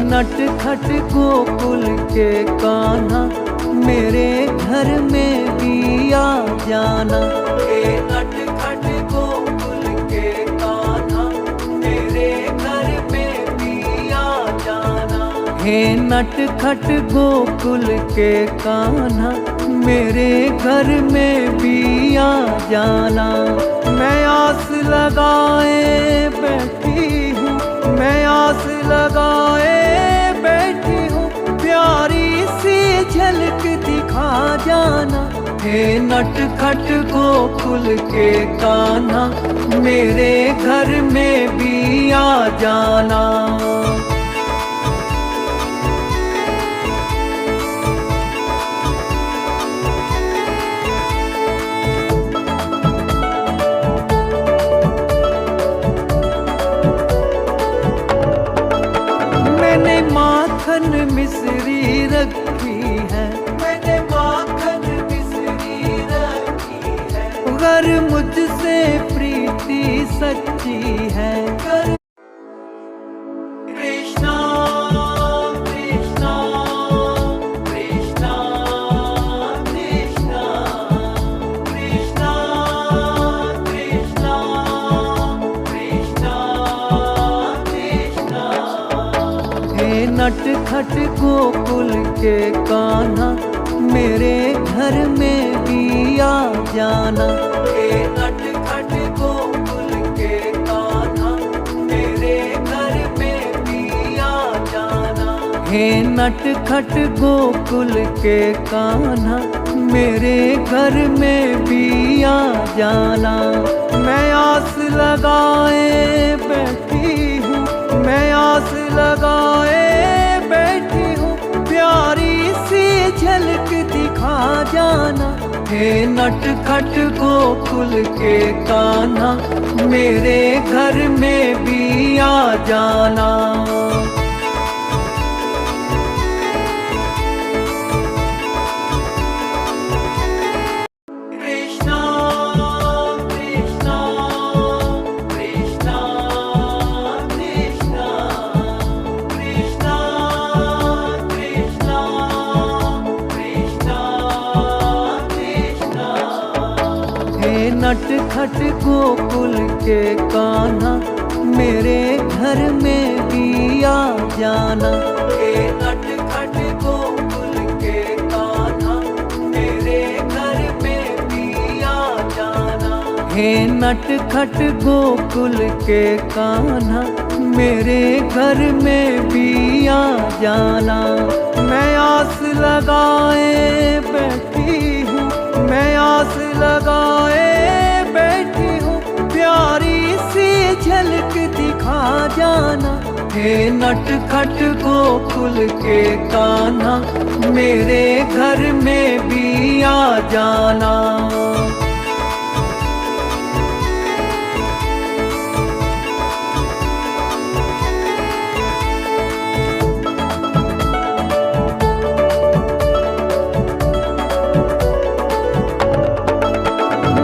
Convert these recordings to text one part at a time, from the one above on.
नट खट गोकुल के कान्हा मेरे घर में भी आ जाना। हे नट खट गोकुल के कान्हा मेरे घर में भी आ जाना। हे नट खट गोकुल के कान्हा मेरे घर में भी आ जाना। मैं आस लगाए बैठी हूँ, मैं आस लगाए बैठी हूँ, प्यारी सी झलक दिखा जाना। हे नट खट गोकुल के कान्हा मेरे घर में भी आ जाना। मैंने माखन मिश्री रखी है, मैंने माखन मिश्री रखी है, अगर मुझसे प्रीति सच्ची है। कृष्णा कृष्णा कृष्णा कृष्णा कृष्णा कृष्णा कृष्णा कृष्णा। हे नट खट गोकुल के कान्हा मेरे घर में भी आ जाना। हे नट खट गोकुल के कान्हा मेरे घर में भी आ जाना। हे नट खट गोकुल के कान्हा मेरे घर में भी आ जाना। मैं आस लगाए बैठी हूँ, मैं आस लगाए बैठी हूँ, प्यारी सी झलक दिखा जाना। हे नट खट गोकुल के कान्हा मेरे घर में भी आ जाना। कृष्णा कृष्णा कृष्णा कृष्णा कृष्णा कृष्णा कृष्णा कृष्णा। हे नट खट गोकुल के कान्हा मेरे घर में भी आ जाना। हे नट खट गोकुल के कान्हा मेरे घर में भी आ जाना। हे नट खट गोकुल के कान्हा मेरे घर में भी आ जाना। मैं आस लगाए बैठी हूँ, मैं आस लगाए बैठी हूँ, प्यारी सी झलक दिखा जाना। हे नट खट गोकुल के कान्हा मेरे घर में भी आ जाना।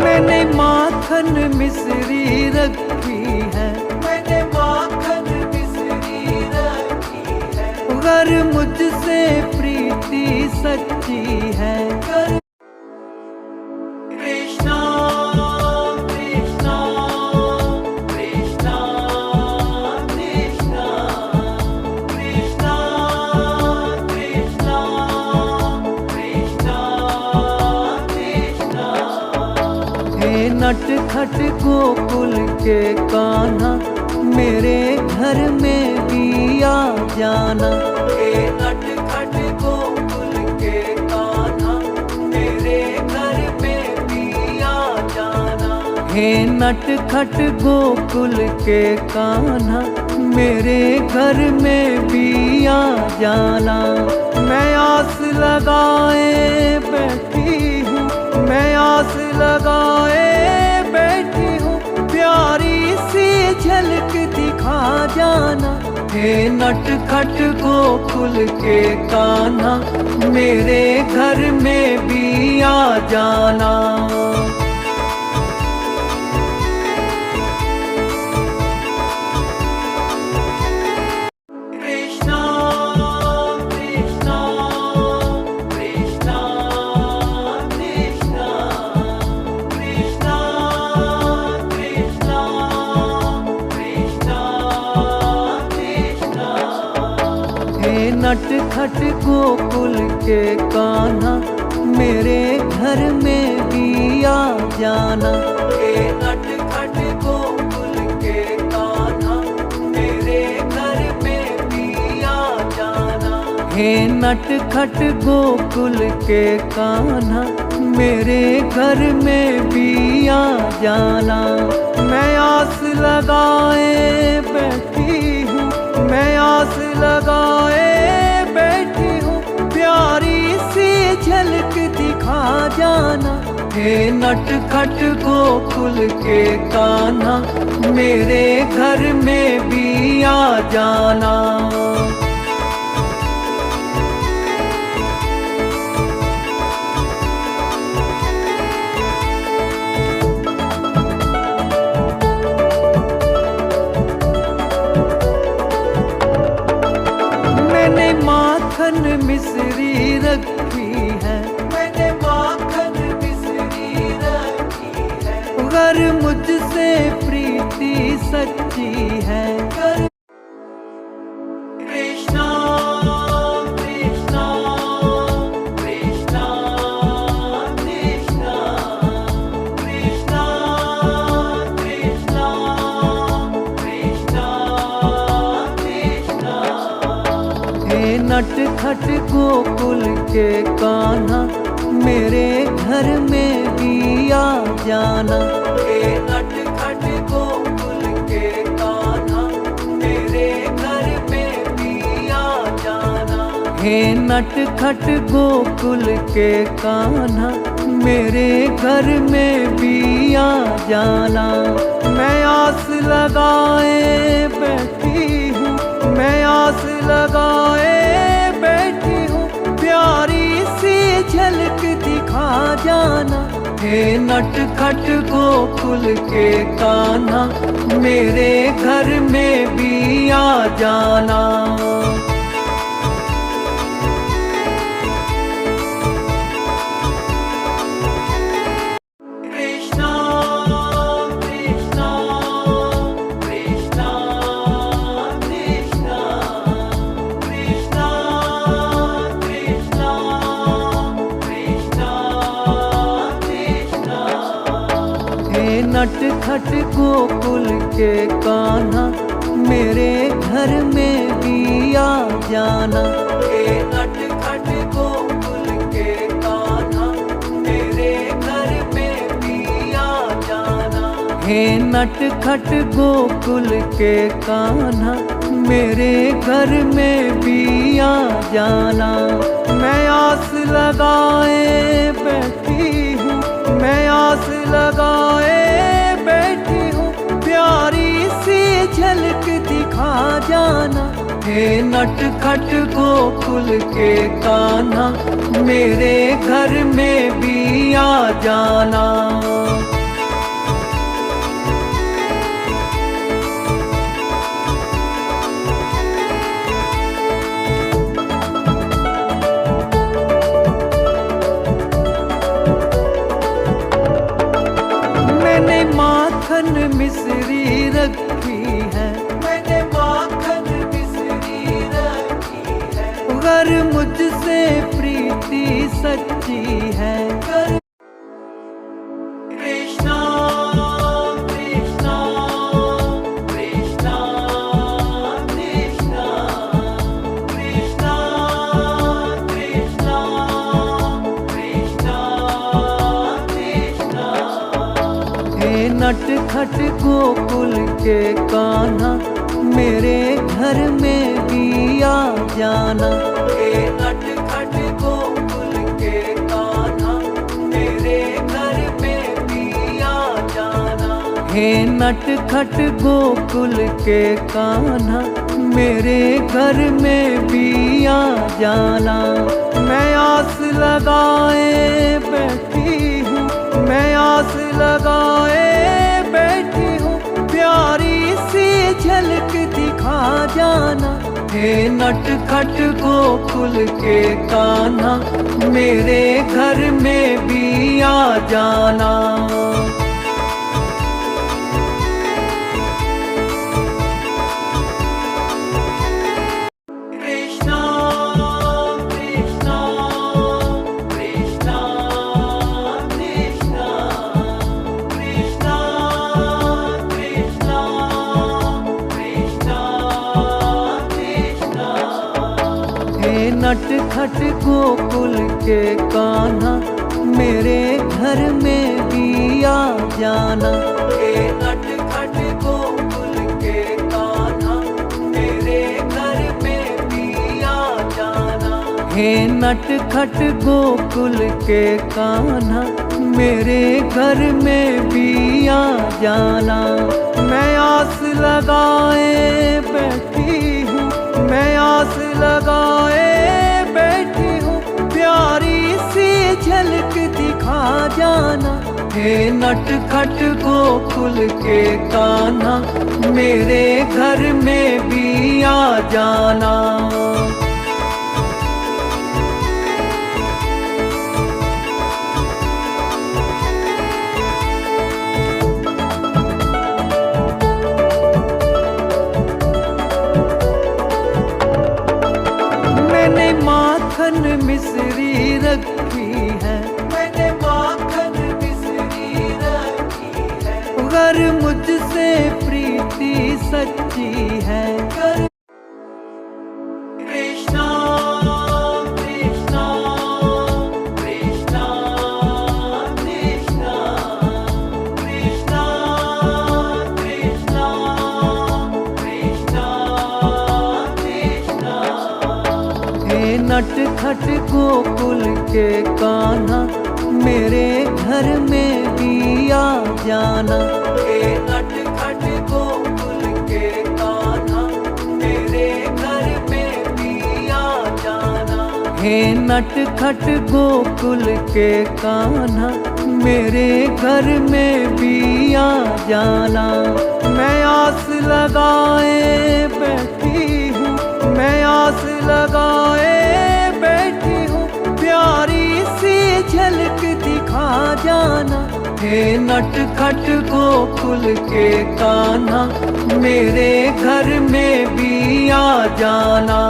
मैंने माखन मिश्री रखी है, मैंने माखन मिश्री रखी है, अगर मुझसे प्रीति सच्ची है। कृष्णा कृष्णा कृष्णा कृष्णा कृष्णा कृष्णा कृष्णा कृष्णा। हे नट खट गोकुल के कान्हा मेरे घर में भी आ जाना। हे नट खट गोकुल के कान्हा मेरे घर में भी आ जाना। हे नट खट गोकुल के कान्हा मेरे घर में भी आ जाना। मैं आस लगाए बैठी हूँ, मैं आस लगाए बैठी हूँ, प्यारी सी झलक दिखा जाना। हे नट खट गोकुल के कान्हा मेरे घर में भी आ जाना। कृष्णा नट खट गोकुल के कान्हा मेरे घर में भी आ जाना। हे नट खट गोकुल के कान्हा मेरे घर में भी आ जाना। हे नट खट गोकुल के कान्हा मेरे घर में भी आ जाना। मैं आस लगाए बैठी हूँ, मैं आस लगाए बैठी हूँ, प्यारी सी झलक दिखा जाना। हे नट खट गोकुल के कान्हा मेरे घर में भी आ जाना। मैंने माखन मिश्री रखी है, मैंने माखन मिश्री रखी है, अगर मुझसे प्रीति सच्ची है। कृष्णा कृष्णा कृष्णा कृष्णा कृष्णा कृष्णा कृष्णा कृष्णा। हे नट खट गोकुल के कान्हा मेरे घर में भी आ जाना। हे नट खट गोकुल के कान्हा मेरे घर में भी आ जाना। हे नट खट गोकुल के कान्हा मेरे घर में भी आ जाना। मैं आस लगाए बैठी हूँ, मैं आस लगाए बैठी हूँ, प्यारी सी झलक दिखा जाना। हे नट खट गोकुल के कान्हा मेरे घर में भी आ जाना। कृष्णा कृष्णा कृष्णा कृष्णा कृष्णा कृष्णा कृष्णा कृष्णा। हे नट खट गोकुल के कान्हा मेरे घर में भी आ जाना। हे नट खट गोकुल के कान्हा मेरे घर में भी आ जाना। हे नट खट गोकुल के कान्हा मेरे घर में भी आ जाना। मैं आस लगाए बैठी हूँ, मैं आस लगाए बैठी हूँ, प्यारी सी झलक दिखा जाना। हे नट खट गोकुल के कान्हा मेरे घर में भी आ जाना। मैंने माखन मिश्री रखी है, मैंने माखन मिश्री रखी है, अगर मुझसे प्रीति सच्ची है। कृष्णा कृष्णा कृष्णा कृष्णा कृष्णा कृष्णा कृष्णा कृष्णा। हे नट खट गोकुल के कान्हा मेरे घर में भी आ जाना। हे नट खट गोकुल के कान्हा मेरे घर में भी आ जाना। हे नट खट गोकुल के कान्हा मेरे घर में भी आ जाना। मैं आस लगाए बैठी हूँ, मैं आस लगाए बैठी हूँ, प्यारी सी झलक दिखा जाना। हे नट खट गोकुल के कान्हा मेरे घर में भी आ जाना। कृष्णा नट खट गोकुल के कान्हा मेरे घर में भी आ जाना। हे नट खट गोकुल के कान्हा मेरे घर में भी आ जाना। हे नट खट गोकुल के कान्हा मेरे घर में भी आ जाना। मैं आस लगाए बैठी हूँ, मैं आस लगाए बैठी हूँ, प्यारी सी झलक दिखा जाना। हे नट खट गोकुल के कान्हा मेरे घर में भी आ जाना। मैंने माखन मिश्री रखी है, मैंने माखन मिश्री रखी है, अगर मुझसे प्रीति सच्ची है। कृष्णा कृष्णा कृष्णा कृष्णा कृष्णा कृष्णा कृष्णा कृष्णा। हे नट खट गोकुल के कान्हा मेरे घर में भी आ जाना। हे नट खट गोकुल के कान्हा मेरे घर में भी आ जाना। हे नट खट गोकुल के कान्हा मेरे घर में भी आ जाना। मैं आस लगाए बैठी हूँ, मैं आस लगाए बैठी हूँ, प्यारी सी झलक दिखा जाना। हे नट खट गोकुल के कान्हा मेरे घर में भी आ जाना।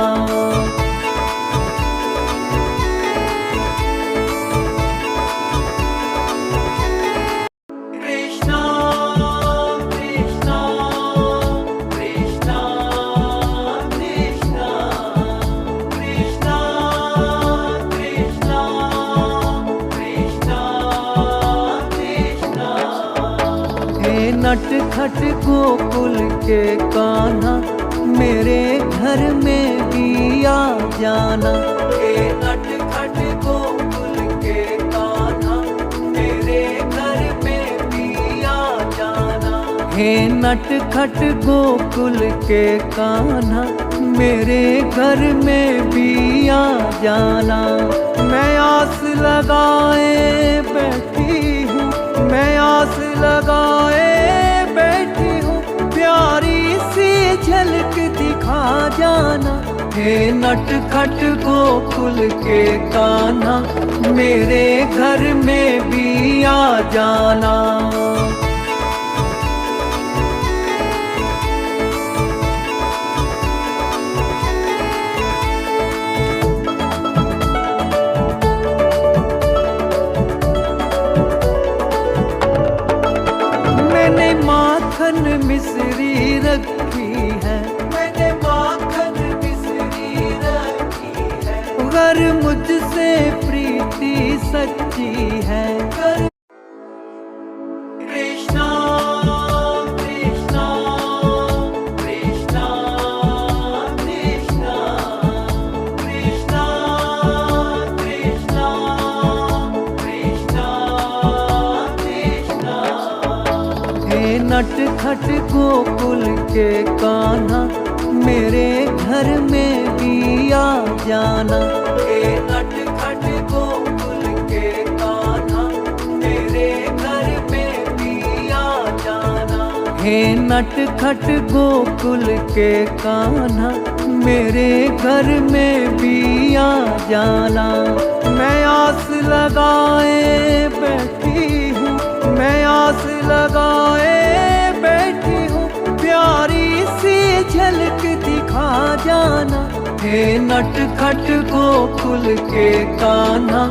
कृष्णा कृष्णा कृष्णा कृष्णा कृष्णा कृष्णा कृष्णा कृष्णा। हे नट खट गोकुल के कान्हा मेरे घर में भी आ जाना। हे नट खट गोकुल के कान्हा मेरे घर में भी आ जाना। हे नट खट गोकुल के कान्हा मेरे घर में भी आ जाना। मैं आस लगाए बैठी हूँ, मैं आस लगाए बैठी हूँ, प्यारी सी झलक दिखा जाना। हे नट खट गोकुल के कान्हा मेरे घर में भी आ जाना। मैंने माखन मिश्री रखी है, मैंने माखन मिश्री रखी है, अगर मुझसे प्रीति सच्ची है। कृष्णा कृष्णा कृष्णा कृष्णा कृष्णा कृष्णा कृष्णा कृष्णा। हे नट खट गोकुल के कान्हा मेरे घर में भी आ जाना। हे नट खट गोकुल के कान्हा मेरे घर में भी आ जाना। हे नट खट गोकुल के कान्हा मेरे घर में भी आ जाना। मैं आस लगाए बैठी हूँ, मैं आस लगाए बैठी हूँ, प्यारी सी झलक दिखा जाना। हे नट खट गोकुल के कान्हा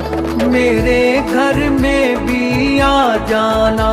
मेरे घर में भी आ जाना।